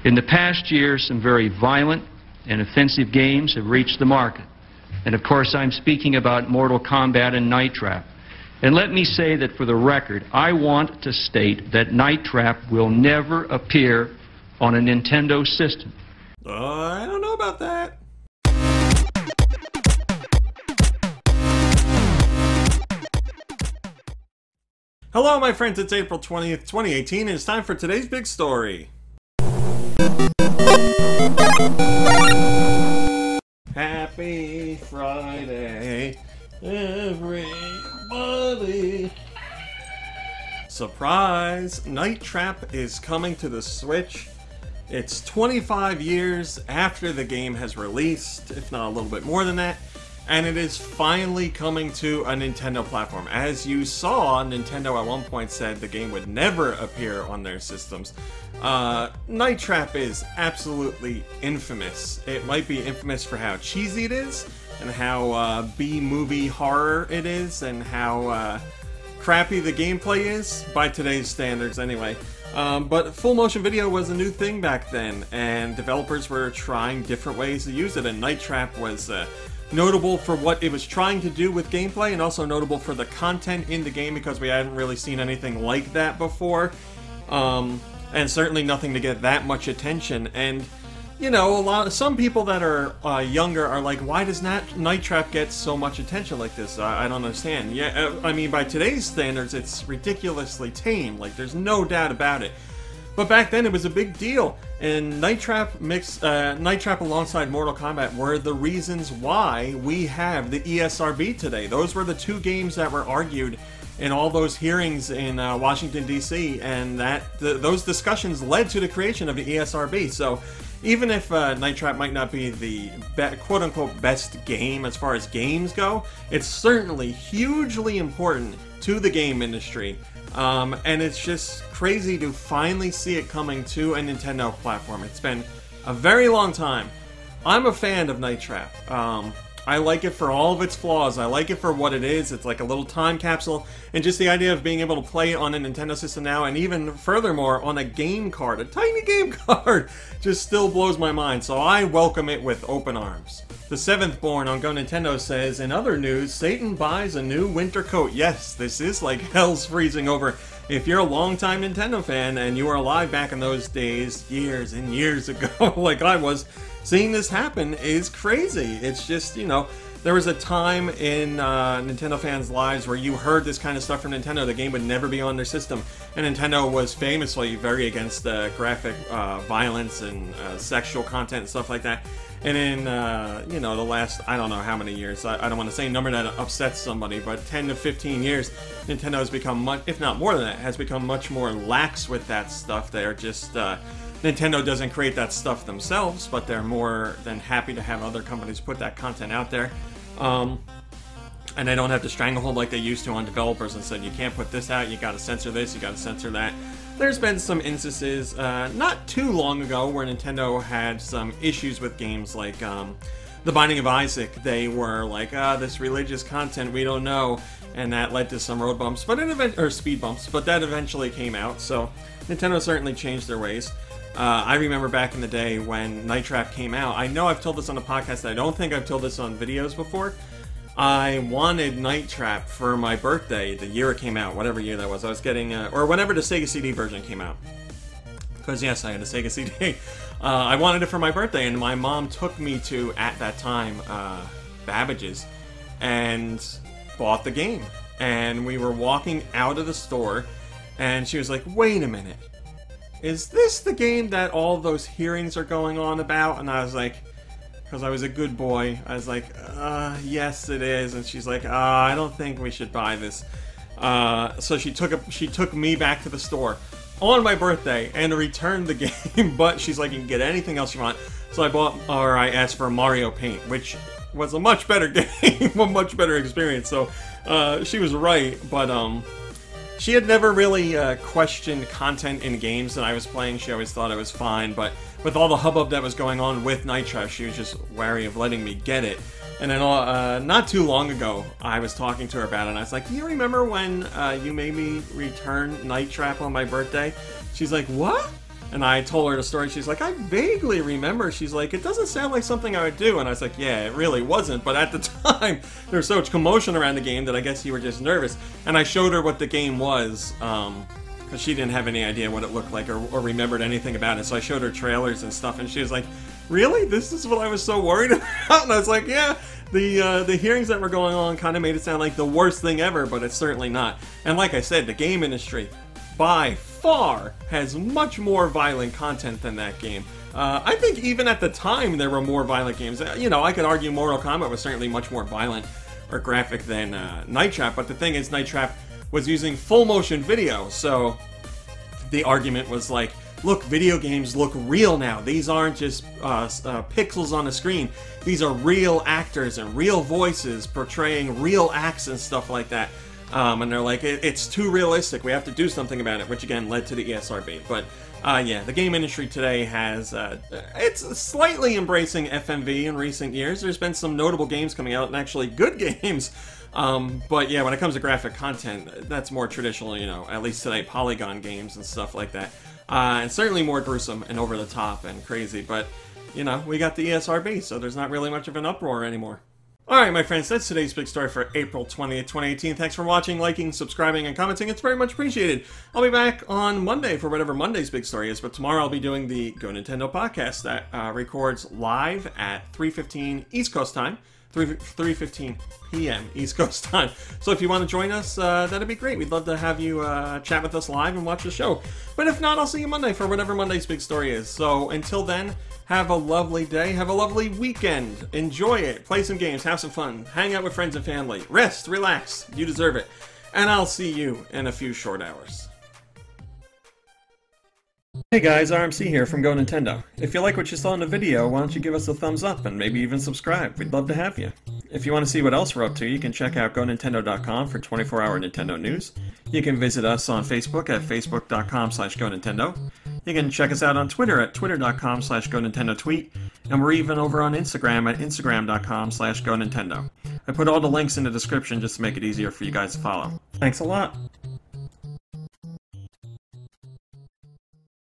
In the past year, some very violent and offensive games have reached the market. And of course, I'm speaking about Mortal Kombat and Night Trap. And let me say that for the record, I want to state that Night Trap will never appear on a Nintendo system. I don't know about that. Hello, my friends. It's April 20th, 2018, and it's time for today's big story. Happy Friday, everybody. Surprise! Night Trap is coming to the Switch. It's 25 years after the game has released, if not a little bit more than that, and it is finally coming to a Nintendo platform. As you saw, Nintendo at one point said the game would never appear on their systems. Night Trap is absolutely infamous. It might be infamous for how cheesy it is, and how B-movie horror it is, and how crappy the gameplay is, by today's standards anyway. But full motion video was a new thing back then, and developers were trying different ways to use it, and Night Trap was notable for what it was trying to do with gameplay, and also notable for the content in the game, because we hadn't really seen anything like that before. And certainly nothing to get that much attention. And, you know, some people that are younger are like, why does Night Trap get so much attention like this? I don't understand. Yeah, I mean, by today's standards, it's ridiculously tame. Like, there's no doubt about it. But back then, it was a big deal. And Night Trap alongside Mortal Kombat were the reasons why we have the ESRB today. Those were the two games that were argued in all those hearings in Washington, D.C., and those discussions led to the creation of the ESRB. So even if Night Trap might not be the quote-unquote best game as far as games go, it's certainly hugely important to the game industry. And it's just crazy to finally see it coming to a Nintendo platform. It's been a very long time. I'm a fan of Night Trap. I like it for all of its flaws. I like it for what it is. It's like a little time capsule, and just the idea of being able to play it on a Nintendo system now, and even furthermore on a game card, a tiny game card, just still blows my mind. So I welcome it with open arms. The Seventh Born on Go Nintendo says, in other news, Satan buys a new winter coat. Yes, this is like hell's freezing over. If you're a longtime Nintendo fan and you were alive back in those days, years and years ago, like I was, seeing this happen is crazy. It's just, you know, there was a time in Nintendo fans' lives where you heard this kind of stuff from Nintendo. The game would never be on their system. And Nintendo was famously very against graphic violence and sexual content and stuff like that. And in, you know, the last, I don't know how many years, I don't want to say a number that upsets somebody, but 10 to 15 years, Nintendo has become much, if not more than that, has become much more lax with that stuff. They're just, Nintendo doesn't create that stuff themselves, but they're more than happy to have other companies put that content out there. And they don't have to stranglehold like they used to on developers and said, you can't put this out, you gotta censor this, you gotta censor that. There's been some instances, not too long ago, where Nintendo had some issues with games like The Binding of Isaac. They were like, this religious content, we don't know, and that led to some road bumps, but or speed bumps, but that eventually came out, so Nintendo certainly changed their ways. I remember back in the day when Night Trap came out, I know I've told this on the podcast, I don't think I've told this on videos before. I wanted Night Trap for my birthday, the year it came out, whatever year that was. I was getting, or whenever the Sega CD version came out. Because yes, I had a Sega CD. I wanted it for my birthday, and my mom took me to, at that time, Babbage's, and bought the game. And we were walking out of the store, and she was like, wait a minute. Is this the game that all those hearings are going on about? And I was like, because I was a good boy, I was like, yes it is. And she's like, I don't think we should buy this. So she took me back to the store on my birthday and returned the game, but she's like, you can get anything else you want. So I asked for Mario Paint, which was a much better game, a much better experience. So she was right, but she had never really questioned content in games that I was playing. She always thought it was fine, but with all the hubbub that was going on with Night Trap, she was just wary of letting me get it. And then not too long ago, I was talking to her about it, and I was like, do you remember when you made me return Night Trap on my birthday? She's like, what? And I told her the story. She's like, I vaguely remember. She's like, it doesn't sound like something I would do. And I was like, yeah, it really wasn't. But at the time, there was so much commotion around the game that I guess you were just nervous. And I showed her what the game was, because she didn't have any idea what it looked like or remembered anything about it. So I showed her trailers and stuff, and she was like, really? This is what I was so worried about? And I was like, yeah. The hearings that were going on kind of made it sound like the worst thing ever, but it's certainly not. And like I said, the game industry, by far, has much more violent content than that game. I think even at the time there were more violent games. You know, I could argue Mortal Kombat was certainly much more violent or graphic than Night Trap, but the thing is, Night Trap was using full motion video, so the argument was like, look, video games look real now. These aren't just pixels on a screen. These are real actors and real voices portraying real acts and stuff like that. And they're like, it's too realistic. We have to do something about it, which again led to the ESRB. But yeah, the game industry today has, it's slightly embracing FMV in recent years. There's been some notable games coming out, and actually good games. But yeah, when it comes to graphic content, that's more traditional, you know, at least today, polygon games and stuff like that. And certainly more gruesome and over the top and crazy, but, you know, we got the ESRB, so there's not really much of an uproar anymore. Alright, my friends, that's today's big story for April 20th, 2018. Thanks for watching, liking, subscribing, and commenting. It's very much appreciated. I'll be back on Monday for whatever Monday's big story is, but tomorrow I'll be doing the Go Nintendo podcast that records live at 3:15 East Coast time. 3:15 p.m. East Coast time. So if you want to join us, that'd be great. We'd love to have you chat with us live and watch the show. But if not, I'll see you Monday for whatever Monday's big story is. So until then, have a lovely day. Have a lovely weekend. Enjoy it. Play some games. Have some fun. Hang out with friends and family. Rest. Relax. You deserve it. And I'll see you in a few short hours. Hey guys, RMC here from Go Nintendo. If you like what you saw in the video, why don't you give us a thumbs up and maybe even subscribe? We'd love to have you. If you want to see what else we're up to, you can check out GoNintendo.com for 24-hour Nintendo news. You can visit us on Facebook at Facebook.com/GoNintendo. You can check us out on Twitter at Twitter.com/GoNintendoTweet. And we're even over on Instagram at Instagram.com/GoNintendo. I put all the links in the description just to make it easier for you guys to follow. Thanks a lot.